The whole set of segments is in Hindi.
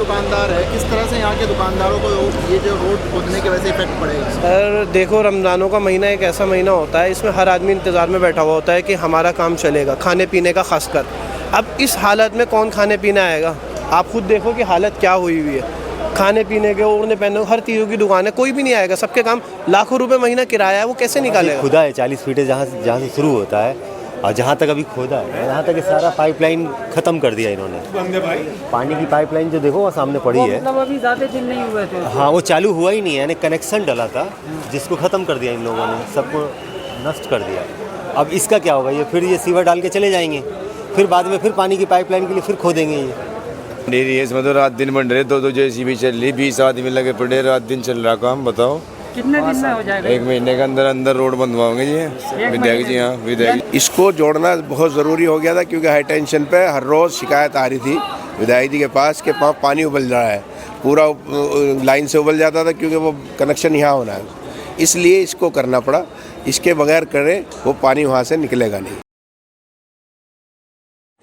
दुकानदार है, किस तरह से यहाँ के दुकानदारों को ये जो रोड खोदने की वजह से इफेक्ट पड़ेगा? सर देखो, रमज़ानों का महीना एक ऐसा महीना होता है, इसमें हर आदमी इंतज़ार में बैठा हुआ होता है कि हमारा काम चलेगा, खाने पीने का खासकर। अब इस हालत में कौन खाने पीने आएगा? आप खुद देखो कि हालत क्या हुई हुई है। खाने पीने के, ओढ़ने पहनने, हर चीज़ों की दुकान है, कोई भी नहीं आएगा। सबके काम लाखों रुपए महीना किराया है, वो कैसे निकालेगा? खुदा है 40 फीट है जहाँ से शुरू होता है और जहाँ तक अभी खोदा है, यहाँ तक सारा पाइपलाइन ख़त्म कर दिया इन्होंने। पानी की पाइपलाइन जो देखो वो सामने पड़ी है, मतलब अभी ज़्यादा दिन नहीं हुए थे। हाँ वो चालू हुआ ही नहीं है, यानी कनेक्शन डला था जिसको ख़त्म कर दिया इन लोगों ने, सबको नष्ट कर दिया। अब इसका क्या होगा? ये सीवर डाल के चले जाएंगे, फिर बाद में फिर पानी की पाइपलाइन के लिए फिर खोदेंगे ये। नहीं है इसमें तो रात दिन बन रहे, दो जैसी भी चल रही, 20 आदमी लगे पड़े, रात दिन चल रहा काम। बताओ कितने दिन में हो जाएगा? 1 महीने के अंदर अंदर रोड बनवाओगे जी विधायक जी। हाँ विधायक जी, इसको जोड़ना बहुत ज़रूरी हो गया था क्योंकि हाई टेंशन पे हर रोज़ शिकायत आ रही थी विधायक जी के पास कि पानी उबल रहा है, पूरा लाइन से उबल जाता था क्योंकि वो कनेक्शन यहाँ होना है, इसलिए इसको करना पड़ा। इसके बगैर करें वो पानी वहाँ से निकलेगा नहीं।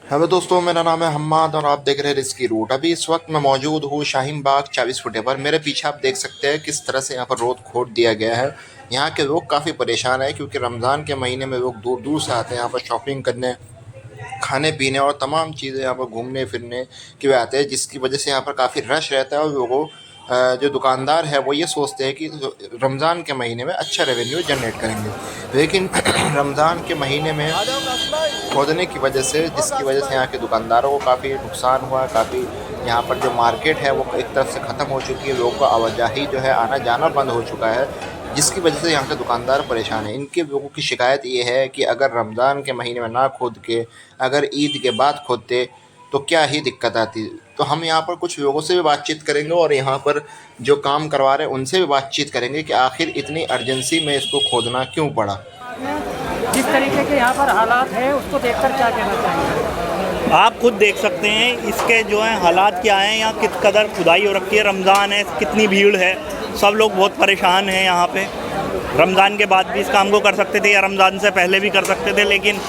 हेलो दोस्तों, मेरा नाम है हम्माद और आप देख रहे हैं रिस्की रूट। अभी इस वक्त मैं मौजूद हूँ शाहीन बाग 24 फुटे पर। मेरे पीछे आप देख सकते हैं किस तरह से यहाँ पर रोड खोद दिया गया है। यहाँ के लोग काफ़ी परेशान हैं क्योंकि रमज़ान के महीने में लोग दूर दूर से आते हैं यहाँ पर शॉपिंग करने, खाने पीने और तमाम चीज़ें यहाँ पर घूमने फिरने के लिए आते हैं, जिसकी वजह से यहाँ पर काफ़ी रश रहता है और लोगों जो दुकानदार है वो ये सोचते हैं कि रमज़ान के महीने में अच्छा रेवेन्यू जनरेट करेंगे, लेकिन रमज़ान के महीने में खोदने की वजह से, जिसकी वजह से यहाँ के दुकानदारों को काफ़ी नुकसान हुआ। काफ़ी यहाँ पर जो मार्केट है वो एक तरफ से ख़त्म हो चुकी है, लोगों का आवाजाही जो है आना जाना बंद हो चुका है, जिसकी वजह से यहाँ के दुकानदार परेशान हैं। इनके लोगों की शिकायत ये है कि अगर रमज़ान के महीने में ना खोद के अगर ईद के बाद खोदते तो क्या ही दिक्कत आती। तो हम यहाँ पर कुछ लोगों से भी बातचीत करेंगे और यहाँ पर जो काम करवा रहे हैं उनसे भी बातचीत करेंगे कि आखिर इतनी अर्जेंसी में इसको खोदना क्यों पड़ा। जिस तरीके के यहाँ पर हालात है उसको देखकर क्या कहना चाहिए? आप खुद देख सकते हैं इसके जो है हालात क्या हैं। यहाँ किस कदर खुदाई हो रखी है, रमज़ान है, कितनी भीड़ है, सब लोग बहुत परेशान हैं यहाँ पे। रमज़ान के बाद भी इस काम को कर सकते थे या रमज़ान से पहले भी कर सकते थे, लेकिन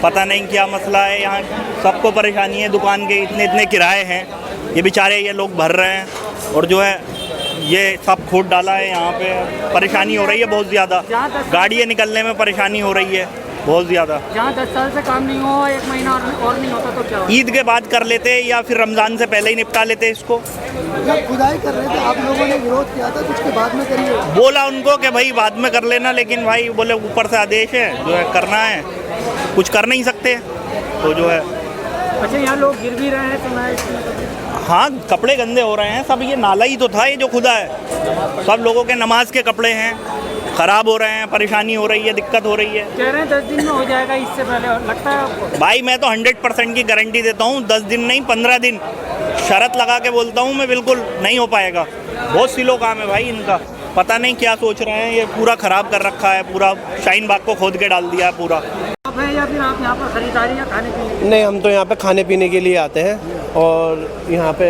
पता नहीं क्या मसला है। यहाँ सबको परेशानी है, दुकान के इतने किराए हैं, ये बेचारे ये लोग भर रहे हैं और जो है ये सब खोद डाला है। यहाँ पे परेशानी हो रही है बहुत ज़्यादा, गाड़ियाँ निकलने में परेशानी हो रही है बहुत ज़्यादा। जहाँ 10 साल से काम नहीं हुआ, 1 महीना और नहीं होता तो क्या होता? ईद के बाद कर लेते या फिर रमज़ान से पहले ही निपटा लेते इसको। जब खुदाई कर रहे थे आप लोगों ने विरोध किया था, कुछ के बाद में करिए बोला उनको कि भाई बाद में कर लेना, लेकिन भाई बोले ऊपर से आदेश है जो है करना है, कुछ कर नहीं सकते तो जो है। अच्छा, यहाँ लोग गिर भी रहे हैं सुना है? हाँ, कपड़े गंदे हो रहे हैं सब। ये नाला ही तो था ये जो खुदा है, सब लोगों के नमाज के कपड़े हैं, ख़राब हो रहे हैं, परेशानी हो रही है, दिक्कत हो रही है। कह रहे हैं 10 दिन में हो जाएगा, इससे पहले लगता है आपको? भाई मैं तो 100% की गारंटी देता हूँ, 10 दिन नहीं 15 दिन शर्त लगा के बोलता हूँ मैं, बिल्कुल नहीं हो पाएगा। बहुत सिलो काम है भाई इनका, पता नहीं क्या सोच रहे हैं। ये पूरा ख़राब कर रखा है, पूरा शाहीन बाग को खोद के डाल दिया है पूरा। आप हैं या फिर आप यहाँ पर खरीदारी या खाने पीने? नहीं, हम तो यहाँ पे खाने पीने के लिए आते हैं और यहाँ पे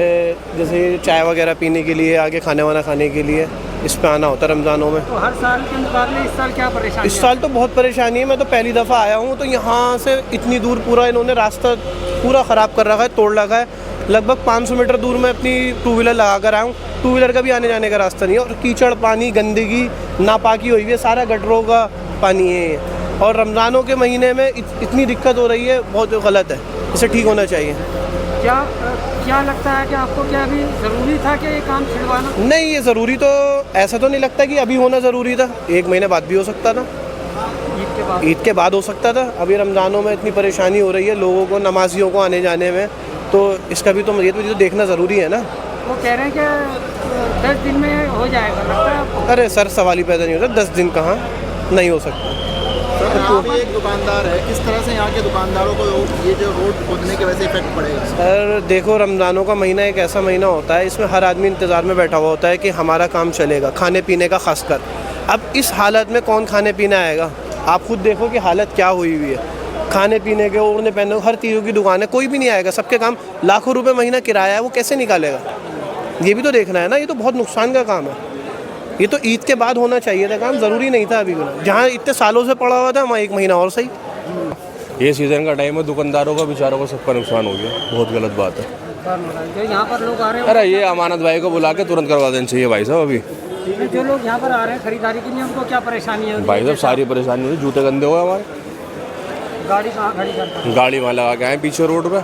जैसे चाय वगैरह पीने के लिए, आगे खाने वाना खाने के लिए इस पे आना होता है रमज़ानों में। तो हर साल के मुकाबले इस साल क्या परेशानी? इस साल तो बहुत परेशानी है। मैं तो पहली दफ़ा आया हूँ तो यहाँ से इतनी दूर पूरा इन्होंने रास्ता पूरा ख़राब कर रखा है, तोड़ रखा है। लगभग 500 मीटर दूर में अपनी 2 व्हीलर लगा कर आया हूँ, 2 व्हीलर का भी आने जाने का रास्ता नहीं है और कीचड़, पानी, गंदगी, नापाकी हुई हुई है, सारा गटरों का पानी है। और रमज़ानों के महीने में इतनी दिक्कत हो रही है, बहुत गलत है, इसे ठीक होना चाहिए। क्या लगता है कि आपको क्या अभी ज़रूरी था कि ये काम छिड़वाना? नहीं, ये ज़रूरी तो ऐसा तो नहीं लगता कि अभी होना ज़रूरी था, 1 महीने बाद भी हो सकता था, ईद के बाद हो सकता था। अभी रमज़ानों में इतनी परेशानी हो रही है लोगों को, नमाजियों को आने जाने में, तो इसका भी तो ये तो देखना ज़रूरी है ना। वो कह रहे हैं कि 10 दिन में हो जाएगा, लगता है आपको? अरे सर, सवाल ही पैदा नहीं होता, 10 दिन कहाँ, नहीं हो सकता। सर, यहाँ भी एक दुकानदार है, किस तरह से यहाँ के दुकानदारों को ये जो रोड खोदने की वजह से इफेक्ट पड़ेगा? सर देखो, रमज़ानों का महीना एक ऐसा महीना होता है, इसमें हर आदमी इंतज़ार में बैठा हुआ होता है कि हमारा काम चलेगा, खाने पीने का खासकर। अब इस हालत में कौन खाने पीने आएगा? आप खुद देखो कि हालत क्या हुई हुई है। खाने पीने के, ओढ़ने पहनने, हर चीज़ों की दुकान है, कोई भी नहीं आएगा। सबके काम लाखों रुपए महीना किराया है, वो कैसे निकालेगा? ये भी तो देखना है ना। ये तो बहुत नुकसान का काम है। ये तो ईद के बाद होना चाहिए था काम, ज़रूरी नहीं था अभी होना। जहाँ इतने सालों से पड़ा हुआ था वहाँ 1 महीना और सही। ये सीज़न का टाइम है, दुकानदारों का, बेचारों को सबका नुकसान हो गया, बहुत गलत बात है। बर्न हो रहा है। जो यहाँ पर लोग आ रहे हैं अरे ये अमानत भाई को बुला के तुरंत करवा देना चाहिए भाई साहब। अभी जो लोग यहाँ पर आ रहे हैं खरीदारी के लिए उनको क्या परेशानी है? भाई साहब सारी परेशानी हुई, जूते गंदे हुए हमारे, गाड़ी कहाँ खड़ी करते हैं? गाड़ी वहाँ लगा के आए पीछे रोड पे,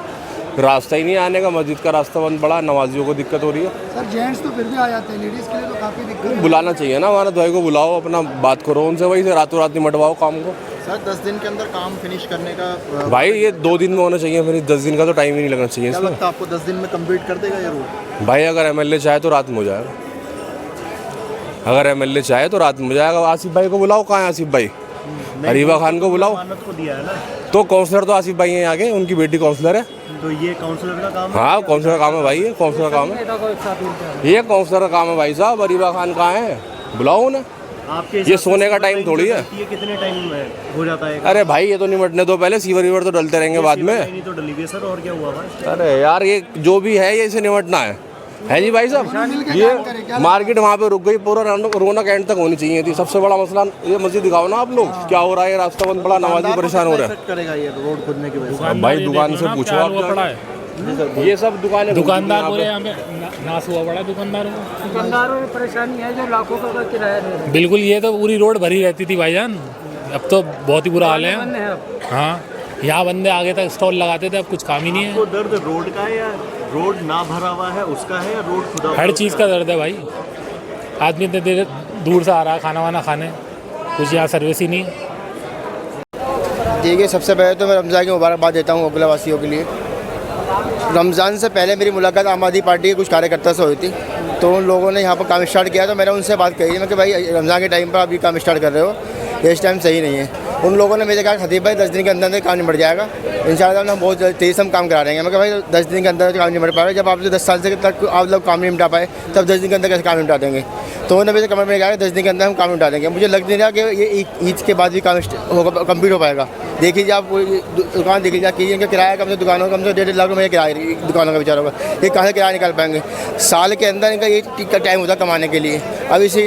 रास्ता ही नहीं आने का, मस्जिद का रास्ता बंद पड़ा, नमाजियों को दिक्कत हो रही है। सर जेंट्स तो फिर भी आ जाते हैं, लेडीज़ के लिए तो काफ़ी दिक्कत है। बुलाना चाहिए ना अमानत भाई को, बुलाओ, अपना बात करो उनसे, वही से रातों रात निमटवाओ काम को। सर 10 दिन के अंदर काम फिनिश करने का भाई ये 2 दिन में होना चाहिए, फिर 10 दिन का तो टाइम ही नहीं लगना चाहिए क्या इसमें। लगता है आपको 10 दिन में कंप्लीट कर देगा ये रोड? भाई अगर एमएलए चाहे तो रात में हो जाएगा, अगर एमएलए चाहे तो रात में हो जाएगा। आसिफ भाई को बुलाओ, कहाँ है आसिफ भाई? अरीबा खान को बुलाओ। को दिया है ना, तो काउंसलर तो आसिफ भाई हैं आगे, उनकी बेटी काउंसलर है। तो ये काउंसलर का काम हाँ काउंसलर का काम है भाई, ये काउंसलर का काम है, नेता को एक साथ मिलते हैं। ये काउंसलर का काम है भाई साहब। अरीबा खान कहाँ है? बुलाओ उन्हें, आपके ये सोने का टाइम थोड़ी है। ये कितने टाइम में हो जाता है? अरे भाई ये तो निमटने दो पहले, सीवर वीवर तो डलते रहेंगे बाद में। नहीं तो डली हुई सर, और क्या हुआ भाई? अरे यार ये जो भी है ये इसे निमटना है जी भाई साहब। ये मार्केट वहाँ पे रुक गई, पूरा रौनक एंड तक होनी चाहिए थी। सबसे बड़ा मसला ये मस्जिद दिखाओ ना आप लोग, क्या हो रहा है? रास्ता बंद पड़ा, नमाजी परेशान हो रहे हैं। करेगा ये रोड खुदने की वजह से? भाई दुकान से पूछो आप, ये सब दुकानें दुकानदार बोले यहाँ पे नाश हुआ पड़ा दुकानदारों को। दुकानदारों की परेशानी है जो लाखों का किराया दे रहे हैं। बिल्कुल, ये तो पूरी रोड भरी रहती थी भाईजान, अब तो बहुत ही बुरा हाल है। बंद है अब। हाँ, यहाँ बंदे आगे तक स्टॉल लगाते थे, अब कुछ काम ही नहीं है। दर्द रोड का है या रोड ना भरा हुआ है उसका है, या रोड खुदा? हर चीज़ का दर्द है भाई। आदमी इतने देर दूर से आ रहा है खाना वाना खाने, कुछ यहाँ सर्विस ही नहीं है। देखिए सबसे पहले तो मैं रमज़ान की मुबारकबाद देता हूँ ओखला वासियों के लिए। रमज़ान से पहले मेरी मुलाकात आम आदमी पार्टी के कुछ कार्यकर्ता से हुई थी, तो उन लोगों ने यहाँ पर काम स्टार्ट किया, तो मैंने उनसे बात कही मैं कि भाई रमज़ान के टाइम पर आप ये काम स्टार्ट कर रहे हो, ये इस टाइम सही नहीं है। उन लोगों ने मुझे कहा खतीब भाई 10 दिन के अंदर काम निपट जाएगा, इंशाअल्लाह हम बहुत तेज़ी से हम काम करा देंगे। मैं कहा भाई 10 दिन के अंदर काम निपट पाएगा, जब आपसे 10 साल से तक आप लोग काम नहीं निपटा पाए, तब 10 दिन के अंदर कैसे काम निपटा देंगे? तो उन्होंने मुझे कमेंट में कहा 10 दिन के अंदर हम काम निपटा देंगे। मुझे लग नहीं रहा कि ये ईद के बाद भी काम होगा, कम्प्लीट हो पाएगा। देख लीजिए आप दुकान देख लीजिए, कीजिए इनका किराया कम से दुकानों का कम से 1.5 लाख रुपये किराया दुकानों का बेचारों का, ये कहाँ से किराया निकाल पाएंगे? साल के अंदर इनका ये टाइम होता कमाने के लिए, अब इसी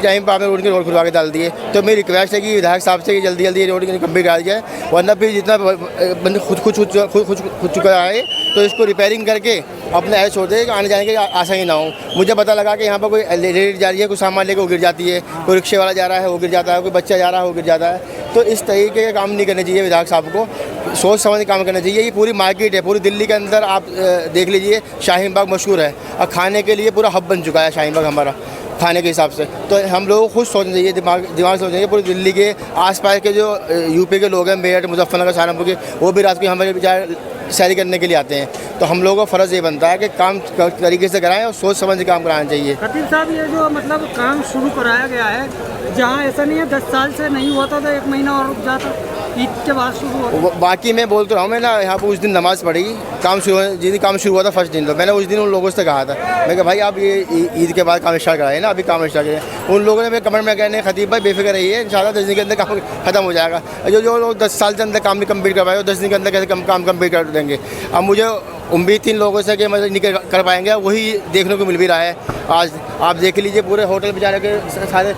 टाइम पर आपने रोड के रोड खुलवा के डाल दिए। तो मेरी रिक्वेस्ट है कि विधायक साहब से जल्दी जल्दी रोड कम्प्लीट करा दी जाए, वरना फिर जितना बंदे खुद चुका है तो इसको रिपेयरिंग करके अपने ऐसे छोड़ दे, आने जाने की आसानी ना हो। मुझे पता लगा कि यहाँ पर कोई लेडी जा रही है, कोई सामान लेकर वो गिर जाती है, कोई रिक्शे वाला जा रहा है वो गिर जाता है, कोई बच्चा जा रहा है वो गिर जाता है। तो इस तरीके के काम नहीं करने चाहिए, विधायक साहब को सोच समझ के काम करना चाहिए। ये पूरी मार्केट है, पूरी दिल्ली के अंदर आप देख लीजिए, शाहीन बाग मशहूर है और खाने के लिए पूरा हब बन चुका है शाहीन बाग हमारा खाने के हिसाब से। तो हम लोगों को खुद सोचना चाहिए, दिमाग सोचना चाहिए। पूरी दिल्ली के आसपास के जो यूपी के लोग हैं, मेरठ, मुजफ्फरनगर, सहारनपुर के, वो भी रात को हमारे बेचारे सैरी करने के लिए आते हैं। तो हम लोगों का फ़र्ज़ ये बनता है कि काम तरीके से कराएं और सोच समझ के काम कराना चाहिए। खतीब साहब ये जो मतलब काम शुरू कराया गया है, जहाँ ऐसा नहीं है 10 साल से नहीं हुआ था तो 1 महीना और रुक जाता, ईद के बाद शुरू हुआ। बाकी मैं बोल तो रहा हूँ, मैं ना यहाँ पर उस दिन नमाज़ पढ़ी, काम शुरू जिस दिन काम शुरू हुआ था फर्स्ट दिन, तो मैंने उस दिन उन लोगों से कहा था, मैं कहा भाई आप ये ईद के बाद काम स्टार्ट कराए ना, अभी काम स्टार्ट करें। उन लोगों ने मेरे कमेंट में कहने खतीब भाई बेफिक्र रहिए, इंशाल्लाह 10 दिन के अंदर काम खत्म हो जाएगा। जो लोग 10 साल के अंदर काम नहीं कम्प्लीट कर पाए, 10 दिन के अंदर कैसे काम कम्प्लीट कर देंगे? अब मुझे उम्मीद 3 लोगों से कि मतलब नहीं कर पाएंगे, वही देखने को मिल भी रहा है। आज आप देख लीजिए पूरे होटल बेचारे के सारे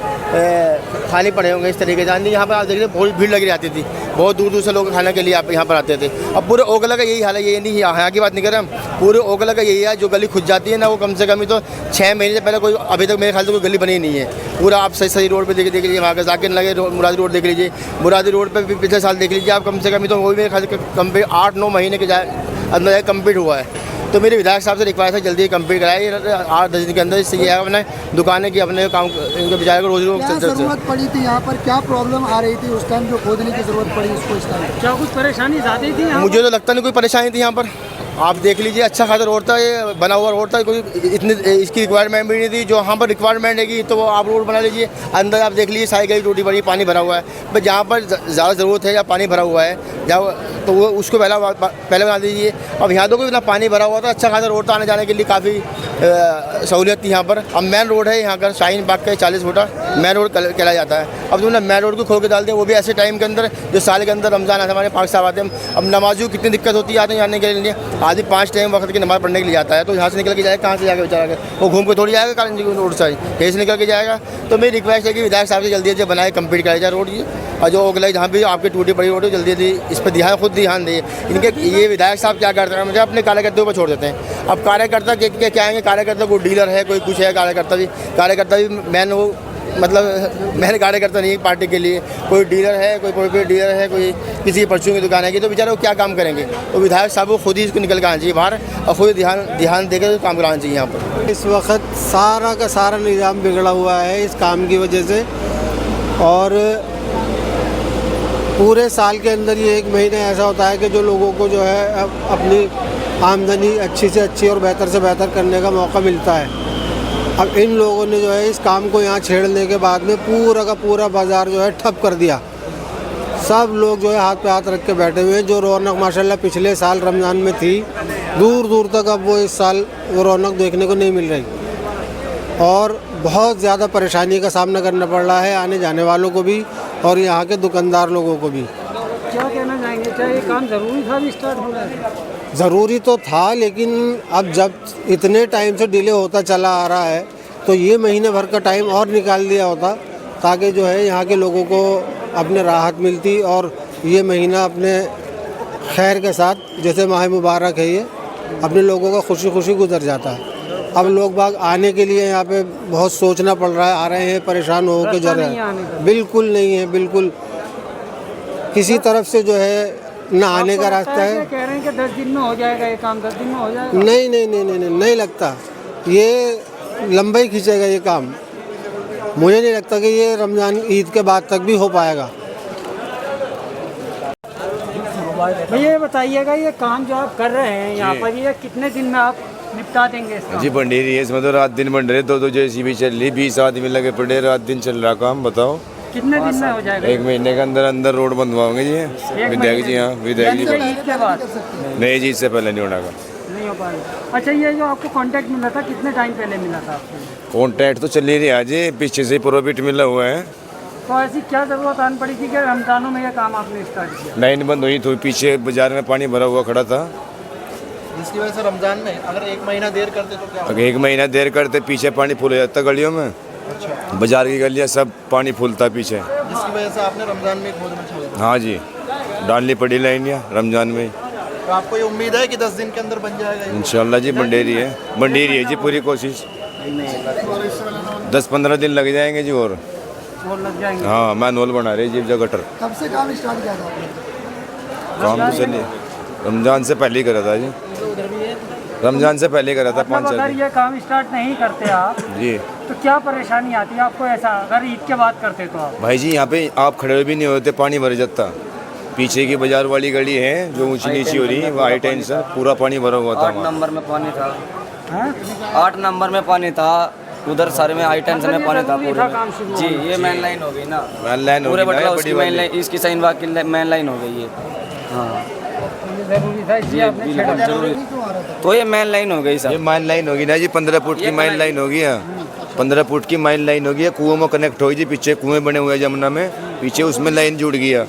खाली पड़े होंगे इस तरीके से। यहाँ पर आप देख लीजिए बहुत भीड़ लगी रहती थी, बहुत दूर दूर से लोग खाने के लिए आप यहाँ पर आते थे। अब पूरे ओखला का यही हाल है, ये नहीं यहाँ की बात नहीं कर रहे हम, पूरे ओखला का यही है। जो गली खुद जाती है ना, वो कम से कम ही तो 6 महीने से पहले कोई अभी तक मेरे ख्याल से कोई गली बनी नहीं है। पूरा आप सही रोड पर देख लीजिए, वहाँ का जाकिर लगे मुरादी रोड देख लीजिए, मुरादी रोड पर भी पिछले साल देख लीजिए आप, कम से कम ही तो वो भी मेरे ख्याल से कम्प्लीट 8-9 महीने के अंदर कम्प्लीट हुआ है। तो मेरे विधायक साहब से रिक्वेस्ट है जल्दी कंप्लीट कराए 8-10 दिन के अंदर, इससे ये है अपने दुकानें की अपने काम इनके बेचारे को रोजी क्या ज़रूरत पड़ी थी यहाँ पर, क्या प्रॉब्लम आ रही थी उस टाइम जो खोदने की ज़रूरत पड़ी उसको? इस टाइम क्या कुछ परेशानी ज़्यादा थी यहाँ? मुझे तो लगता नहीं कोई परेशानी थी यहाँ पर। आप देख लीजिए अच्छा खासा रोड था, ये बना हुआ रोड था, कोई इतनी इसकी रिक्वायरमेंट भी नहीं थी। जो यहाँ पर रिक्वायरमेंट है कि तो वो आप रोड बना लीजिए, अंदर आप देख लीजिए सारी गली टूटी पड़ी, पानी भरा हुआ है। बस जहाँ पर ज़्यादा ज़रूरत है या पानी भरा हुआ है जहाँ, तो वो उसको पहले बना दीजिए। अब यहाँ तो कोई इतना पानी भरा हुआ था, अच्छा खासा रोड था, आने जाने के लिए काफ़ी सहूलियत थी यहाँ पर। अब मेन रोड है यहाँ का शाहीन बाग का 40 फुटा मेन रोड कहला जाता है। अब तुमने मेन रोड को खोल के डाल दिया, वो भी ऐसे टाइम के अंदर जो साल के अंदर रमज़ान आता है, हमारे पाक साहब आते हैं। अब नमाजियों की कितनी दिक्कत होती है आते जाने के लिए। आदमी 5 टाइम वक्त की नमाज़ पढ़ने के लिए जाता है, तो यहाँ से निकल के जाएगा कहाँ से जाकर बेचारा, वो घूम के थोड़ी जाएगा कालिंदी रोड से, कहीं से निकल के जाएगा। तो मेरी रिक्वेस्ट है कि विधायक साहब से जल्दी जल्दी बनाए, कंप्लीट कराया जाए रोड ये, और जो ओगलाई जहाँ भी आपकी टूटी पड़ी रोड है जल्दी जल्दी इस पर खुद ध्यान दें। इनके ये विधायक साहब क्या करते हैं, मुझे अपने कार्यकर्ताओं पर छोड़ देते हैं। अब कार्यकर्ता क्या आएंगे, कार्यकर्ता कोई डीलर है, कोई कुछ है, कार्यकर्ता भी मैन हो, मतलब मैंने कार्यकर्ता नहीं पार्टी के लिए, कोई डीलर है, कोई डीलर है, कोई किसी परचून की दुकान है, तो बेचारे वो क्या काम करेंगे। तो विधायक साहब को खुद ही इसको निकल के आना चाहिए बाहर, और खुद ध्यान देकर काम कराना चाहिए यहाँ पर। इस वक्त सारा का सारा निज़ाम बिगड़ा हुआ है इस काम की वजह से, और पूरे साल के अंदर ये 1 महीने ऐसा होता है कि जो लोगों को जो है अपनी आमदनी अच्छी से अच्छी और बेहतर से बेहतर करने का मौका मिलता है। अब इन लोगों ने जो है इस काम को यहाँ छेड़ने के बाद में पूरा का पूरा बाज़ार जो है ठप कर दिया। सब लोग जो है हाथ पे हाथ रख के बैठे हुए हैं। जो रौनक माशाल्लाह पिछले साल रमज़ान में थी, दूर दूर तक अब वो इस साल वो रौनक देखने को नहीं मिल रही, और बहुत ज़्यादा परेशानी का सामना करना पड़ रहा है आने जाने वालों को भी और यहाँ के दुकानदार लोगों को भी। क्या कहना चाहेंगे, क्या ये काम ज़रूरी था भी स्टार्ट हो रहा है? ज़रूरी तो था, लेकिन अब जब इतने टाइम से डिले होता चला आ रहा है तो ये महीने भर का टाइम और निकाल दिया होता, ताकि जो है यहाँ के लोगों को अपने राहत मिलती और ये महीना अपने खैर के साथ, जैसे माह मुबारक है ये, अपने लोगों का खुशी खुशी गुजर जाता है। अब लोग बाग आने के लिए यहाँ पे बहुत सोचना पड़ रहा है, आ रहे हैं परेशान हो के जा रहे हैं। बिल्कुल नहीं है, बिल्कुल किसी तरफ से जो है ना आने का रास्ता है। कह रहे हैं कि 10 दिन में हो जाएगा ये काम, 10 दिन में हो जाएगा। नहीं लगता, ये लंबा ही खींचेगा ये काम। मुझे नहीं लगता कि ये रमज़ान ईद के बाद तक भी हो पाएगा। भैया ये बताइएगा, ये काम जो आप कर रहे हैं यहाँ पर, ये कितने दिन में आप निपटा देंगे इसका? जी बन रही है इसमें तो रात दिन बन रहे, 2 JCB चल रही, 20 आदमी लगे पड़े, रात दिन चल रहा काम। बताओ कितने दिन में हो जाएगा? 1 महीने के अंदर अंदर रोड बनवाओगे जी। विधायक जी, हाँ विधायक जी। ईद के बाद? नहीं जी, इससे पहले नहीं होगा, नहीं हो पाएगा। अच्छा, ये जो आपको कांटेक्ट मिला था कितने टाइम पहले मिला था आपको? कॉन्ट्रैक्ट तो चल ही रहा है जी, पीछे से प्रॉफिट मिला हुआ है। तो ऐसी क्या ज़रूरत आन पड़ी थी कि रमज़ानों में ये काम आपने स्टार्ट किया? लाइन बंद हुई तो पीछे बाजार में पानी भरा हुआ खड़ा था, जिसकी वजह से रमज़ान में अगर 1 महीना देर करते तो क्या? अगर 1 महीना देर करते पीछे पानी फूल जाता गलियों में। अच्छा। बाजार की गलियाँ सब पानी फूलता पीछे, जिसकी वजह से आपने रमज़ान में खोदना छोड़ा। हाँ जी, डालनी पड़ी लाइन या रमज़ान में। तो आपको ये उम्मीद है कि 10 दिन के अंदर बन जाएगा? इंशाल्लाह जी, बन रही है जी, पूरी कोशिश। 10-15 दिन लग जाएंगे जी, और लग जाएंगे। हाँ, मैनुअल बना रहे जी गटर। कब से काम स्टार्ट किया था आपने? काम तो चलिए रमज़ान से पहले ही करा था जी, रमज़ान से पहले करा था। 5 अगर ये काम स्टार्ट नहीं करते आप जी, तो क्या परेशानी आती है आपको? ऐसा अगर ईद के बाद करते तो आप? भाई जी यहाँ पे आप खड़े भी नहीं होते, पानी भर जाता। पीछे की बाजार वाली गली है जो ऊंची नीची हो रही है, वो हाई टेंशन पूरा पानी भरा हुआ था। 8 नंबर में पानी था। 8 नंबर में पानी था, उधर सारे में हाई टेंशन में पानी था पूरे में। जी, ये मेन लाइन हो गई ना, मेन लाइन पूरे बटला उसकी मेन लाइन, इसकी साइन बाग की मेन लाइन हो गई है। हाँ, जरूरी था, इसलिए आपने छेड़ा। जरूरी तो ये मेन लाइन हो गई सर। ये मेन लाइन होगी ना जी, 15 फुट की मेन लाइन होगी। 15 फुट की मेन लाइन होगी, कुओं में कनेक्ट होगी जी। पीछे कुएं बने हुए हैं जमुना में, पीछे उसमें लाइन जुड़ गया,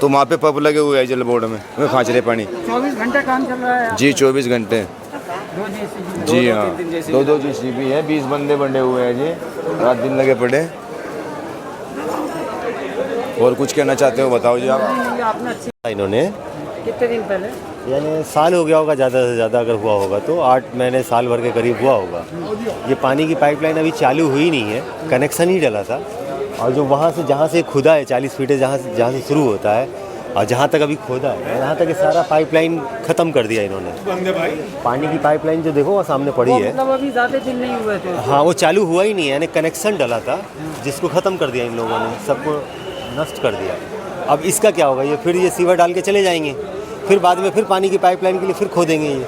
तो वहाँ पे पप लगे हुए हैं जल बोर्ड में, वो खाँच रहे पानी। 24 घंटे काम चल रहा है जी, 24 घंटे। 2 JCB। जी हाँ, 2 JCB है, 20 बंदे बंधे हुए हैं जी, रात दिन लगे पड़े। और कुछ कहना चाहते हो बताओ जी आप? आपने अच्छी इन्होंने कितने दिन पहले? यानी साल हो गया होगा, ज़्यादा से ज़्यादा अगर हुआ होगा तो 8 महीने साल भर के करीब हुआ होगा। ये पानी की पाइपलाइन अभी चालू हुई नहीं है, कनेक्शन ही डला था। और जो वहाँ से जहाँ से खुदा है 40 फीट जहाँ से शुरू होता है और जहाँ तक अभी खोदा है, यहाँ तक सारा पाइपलाइन ख़त्म कर दिया इन्होंने। पानी की पाइपलाइन जो देखो वहाँ सामने पड़ी है, मतलब अभी ज़्यादा दिन नहीं हुए थे। हाँ, वो चालू हुआ ही नहीं है, यानी कनेक्शन डला था जिसको ख़त्म कर दिया इन लोगों ने, सबको नष्ट कर दिया। अब इसका क्या होगा, ये फिर ये सीवर डाल के चले जाएंगे, फिर बाद में फिर पानी की पाइपलाइन के लिए फिर खोदेंगे। ये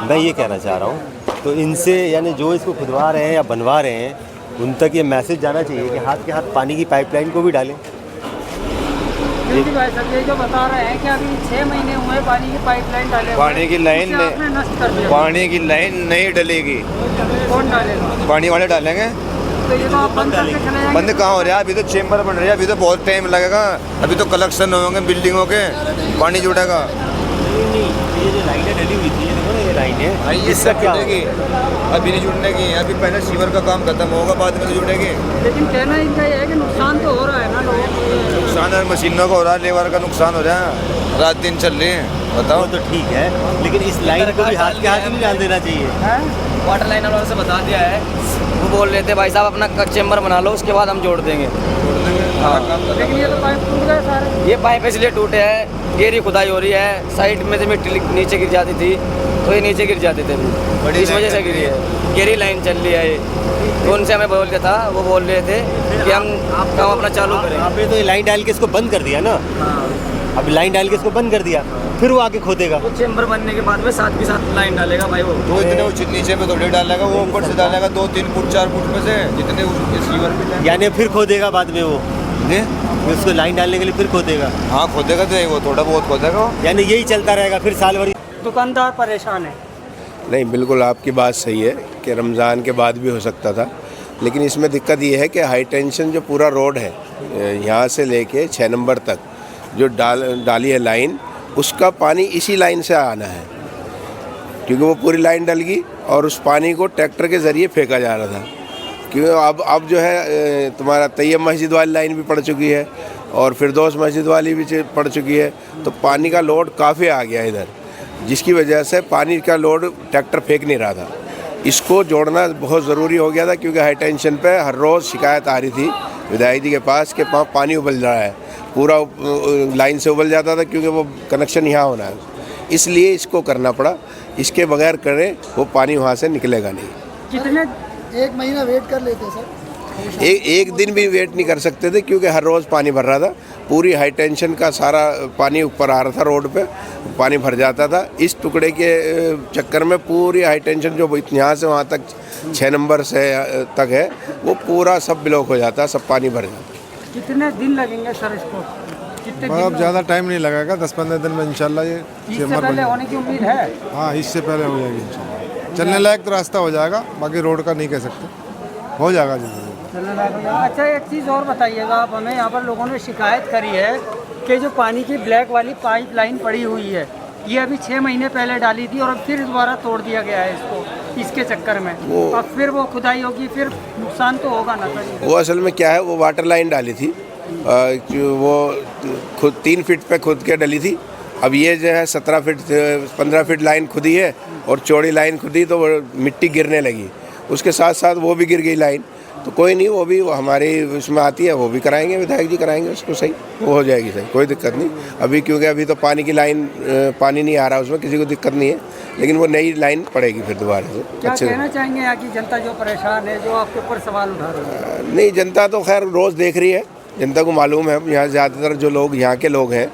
मैं ये कहना चाह रहा हूँ, तो इनसे यानी जो इसको खुदवा रहे हैं या बनवा रहे हैं उन तक ये मैसेज जाना चाहिए कि हाथ के हाथ पानी की पाइपलाइन को भी डालें। क्योंकि भाई साहब ये जो बता रहे हैं कि अभी 6 महीने हुए पानी की पाइपलाइन डाले, पानी की लाइन आपने नष्ट कर दिया। पानी की लाइन नहीं डलेगी। कौन डालेगा? पानी वाले डालेंगे। तो ये तो आप बंद करके चले जाएंगे। बंद कहाँ हो रहा है? अभी तो चेम्बर बन रही है, अभी तो बहुत टाइम लगेगा। अभी तो कलेक्शन होंगे बिल्डिंगों के, पानी जुड़ेगा। ये जो लाइनें डली हुई थी, ये देखो ना, ये लाइनें, इसका क्या जुड़ेगी? अभी नहीं जुड़ने की, अभी पहले सीवर का काम खत्म होगा, बाद में तो जुड़ेगी। लेकिन कहना इनका ये है कि नुकसान तो हो रहा है ना लोगों को। नुकसान है, मशीनों का हो रहा है, लेबर का नुकसान हो रहा है, रात दिन चल रही है। बताओ। तो ठीक है, लेकिन इस लाइन को भी हाथ के हाथ नहीं डाल देना चाहिए। वाटर लाइन वालों से बता दिया है, वो बोल रहे थे भाई साहब अपना चेम्बर बना लो, उसके बाद हम जोड़ देंगे। हाँ, लेकिन ये तो पाइप टूट गए सारे। ये पाइप इसलिए टूटे हैं, गहरी खुदाई हो रही है, साइड में से मिट्टी नीचे गिर जाती थी, तो ये नीचे गिर जाते थे, इस वजह से गिरी है। गहरी लाइन चल रही है ये, तो उनसे हमें बोल रहा था, वो बोल रहे थे कि हम काम अपना चालू करें। आपने तो ये लाइन डाल के इसको बंद कर दिया ना। अब लाइन डाल के इसको बंद कर दिया, फिर वो आके खोदेगा। वो चेम्बर बनने के बाद में साथ के साथ लाइन डालेगा भाई वो। तो इतने नीचे में थोड़ी डालेगा, वो ऊपर से डालेगा 2-3 फुट 4 फुट में से जितने सीवर में, यानी फिर खोदेगा बाद में वो उसको लाइन डालने के लिए फिर खोदेगा। हाँ खोदेगा, तो वो थोड़ा बहुत खोदेगा, यानी यही चलता रहेगा फिर साल भर। दुकानदार परेशान है। नहीं, बिल्कुल आपकी बात सही है कि रमज़ान के बाद भी हो सकता था, लेकिन इसमें दिक्कत ये है कि हाई टेंशन जो पूरा रोड है यहाँ से लेके 6 नंबर तक जो डाली है लाइन, उसका पानी इसी लाइन से आना है, क्योंकि वो पूरी लाइन डल गई और उस पानी को ट्रैक्टर के ज़रिए फेंका जा रहा था। क्योंकि अब जो है तुम्हारा तैयब मस्जिद वाली लाइन भी पड़ चुकी है और फिरदौस मस्जिद वाली भी पड़ चुकी है, तो पानी का लोड काफ़ी आ गया इधर, जिसकी वजह से पानी का लोड ट्रैक्टर फेंक नहीं रहा था। इसको जोड़ना बहुत ज़रूरी हो गया था, क्योंकि हाई टेंशन पे हर रोज़ शिकायत आ रही थी विधायक जी के पास कि पानी उबल रहा है, पूरा लाइन से उबल जाता था, क्योंकि वो कनेक्शन यहाँ होना है, इसलिए इसको करना पड़ा। इसके बगैर करें वो पानी वहाँ से निकलेगा नहीं। कितने 1 महीना वेट कर लेते सर? एक दिन भी वेट नहीं कर सकते थे, क्योंकि हर रोज़ पानी भर रहा था, पूरी हाई टेंशन का सारा पानी ऊपर आ रहा था, रोड पे पानी भर जाता था। इस टुकड़े के चक्कर में पूरी हाई टेंशन जो यहाँ से वहाँ तक 6 नंबर से तक है, वो पूरा सब ब्लॉक हो जाता, सब पानी भर जाता। कितने दिन लगेंगे सर इसको? कितने दिन? अब ज़्यादा टाइम नहीं लगेगा, 10-15 दिन में इंशाल्लाह ये इससे पहले होने की उम्मीद है। हाँ, इससे पहले हो जाएगी इंशाल्लाह। चलने लायक तो रास्ता हो जाएगा, बाकी रोड का नहीं कह सकते, हो जाएगा जल्दी। चलने लायक हो जाएगा। अच्छा, एक चीज़ और बताइएगा आप हमें, यहाँ पर लोगों ने शिकायत करी है कि जो पानी की ब्लैक वाली पाइप लाइन पड़ी हुई है, ये अभी 6 महीने पहले डाली थी और अब फिर दोबारा तोड़ दिया गया है इसको, इसके चक्कर में अब फिर वो खुदाई होगी, फिर नुकसान तो होगा ना सर? वो असल में क्या है, वो वाटर लाइन डाली थी, वो खुद 3 फीट पे खुद के डली थी। अब ये जो है 15 फीट लाइन खुदी है और चौड़ी लाइन खुदी, तो वो मिट्टी गिरने लगी, उसके साथ साथ वो भी गिर गई लाइन। तो कोई नहीं, वो भी हमारे उसमें आती है, वो भी कराएंगे, विधायक जी कराएंगे उसको, सही वो हो जाएगी सही, कोई दिक्कत नहीं अभी, क्योंकि अभी तो पानी की लाइन पानी नहीं आ रहा उसमें, किसी को दिक्कत नहीं है, लेकिन वो नई लाइन पड़ेगी फिर दोबारा से। क्या कहना चाहेंगे यहाँ की जनता जो परेशान है, जो आपके ऊपर सवाल उठा रही है? नहीं, जनता तो खैर रोज़ देख रही है, जनता को मालूम है, यहाँ ज़्यादातर जो लोग यहाँ के लोग हैं,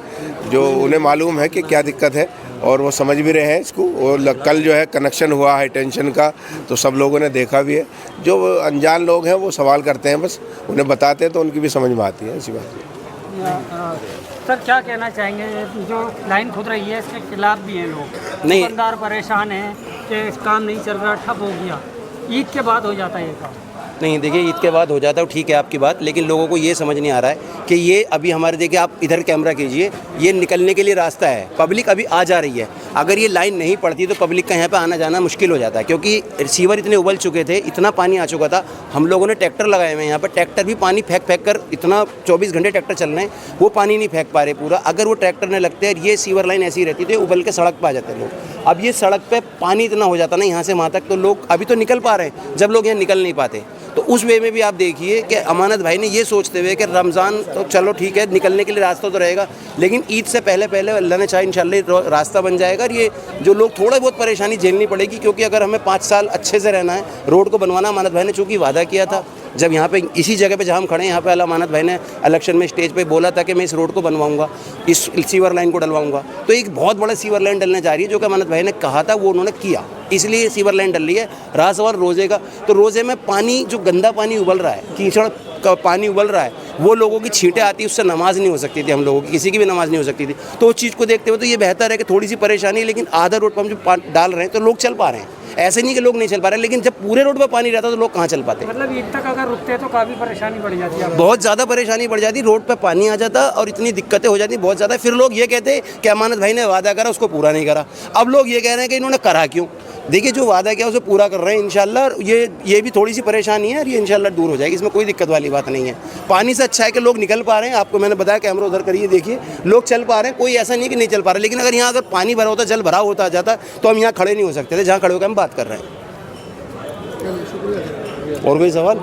जो उन्हें मालूम है कि क्या दिक्कत है और वो समझ भी रहे हैं इसको। और कल जो है कनेक्शन हुआ हाई टेंशन का, तो सब लोगों ने देखा भी है। जो अनजान लोग हैं वो सवाल करते हैं, बस उन्हें बताते हैं तो उनकी भी समझ में आती है, ऐसी बात। सर क्या कहना चाहेंगे, जो लाइन खुद रही है इसके खिलाफ भी हैं लोग, नहीं, दुकानदार परेशान हैं कि काम नहीं चल रहा, ठप हो गया, ईद के बाद हो जाता है ये काम? नहीं, देखिए ईद के बाद हो जाता है, ठीक है आपकी बात, लेकिन लोगों को ये समझ नहीं आ रहा है कि ये अभी हमारे, देखिए आप इधर कैमरा कीजिए, ये निकलने के लिए रास्ता है, पब्लिक अभी आ जा रही है। अगर ये लाइन नहीं पड़ती तो पब्लिक का यहाँ पे आना जाना मुश्किल हो जाता है, क्योंकि रिसीवर इतने उबल चुके थे, इतना पानी आ चुका था। हम लोगों ने ट्रैक्टर लगाए हुए हैं यहाँ पर, ट्रैक्टर भी पानी फेंक फेंक कर, इतना 24 घंटे ट्रैक्टर चल रहे हैं, वो पानी नहीं फेंक पा रहे पूरा। अगर वो ट्रैक्टर ने लगते हैं, ये सीवर लाइन ऐसी रहती थी, उबल के सड़क पर आ जाते लोग। अब ये सड़क पर पानी इतना हो जाता ना यहाँ से वहाँ तक, तो लोग अभी तो निकल पा रहे हैं, जब लोग यहाँ निकल नहीं पाते। तो उस वे में भी आप देखिए कि अमानत भाई ने ये सोचते हुए कि रमज़ान तो चलो ठीक है, निकलने के लिए रास्ता तो रहेगा, लेकिन ईद से पहले पहले अल्लाह ने चाहे इंशाल्लाह रास्ता बन जाएगा। और ये जो लोग थोड़ा बहुत परेशानी झेलनी पड़ेगी, क्योंकि अगर हमें 5 साल अच्छे से रहना है, रोड को बनवाना अमानत भाई ने चूँकि वादा किया था, जब यहाँ पे इसी जगह पे जहाँ हम खड़े हैं, यहाँ पे अमानत भाई ने इलेक्शन में स्टेज पे बोला था कि मैं इस रोड को बनवाऊंगा, इस सीवर लाइन को डलवाऊंगा। तो एक बहुत बड़ा सीवर लाइन डलने जा रही है, जो कि अमानत भाई ने कहा था वो उन्होंने किया, इसलिए सीवर लाइन डल रही है। रहा सवाल रोज़े का, तो रोज़े में पानी, जो गंदा पानी उबल रहा है, कीचड़ का पानी उबल रहा है, वो लोगों की छींटें आती, उससे नमाज़ नहीं हो सकती थी, हम लोगों की किसी की भी नमाज़ नहीं हो सकती थी। तो उस चीज़ को देखते हुए तो ये बेहतर है कि थोड़ी सी परेशानी, लेकिन आधा रोड पर हम जो डाल रहे हैं तो लोग चल पा रहे हैं। ऐसे नहीं कि लोग नहीं चल पा रहे, लेकिन जब पूरे रोड पर पानी रहता तो लोग कहाँ चल पाते। मतलब ईद तक अगर रुकते तो काफ़ी परेशानी बढ़ जाती है। बहुत ज़्यादा परेशानी बढ़ जाती, रोड पे पानी आ जाता और इतनी दिक्कतें हो जाती बहुत ज़्यादा। फिर लोग ये कहते कि अमानत भाई ने वादा करा उसको पूरा नहीं करा। अब लोग ये कह रहे हैं कि इन्होंने करा क्यों। देखिए जो वादा किया उसे पूरा कर रहे हैं इंशाल्लाह। ये भी थोड़ी सी परेशानी है और ये इंशाल्लाह दूर हो जाएगी, इसमें कोई दिक्कत वाली बात नहीं है। पानी से अच्छा है कि लोग निकल पा रहे हैं। आपको मैंने बताया कैमरा उधर करिए, देखिए लोग चल पा रहे हैं, कोई ऐसा नहीं है कि नहीं चल पा रहे। लेकिन अगर यहाँ अगर पानी भरा होता, जल भरा होता जाता तो हम यहाँ खड़े नहीं हो सकते थे जहाँ खड़े होकर हम बात कर रहे हैं। और कोई सवाल?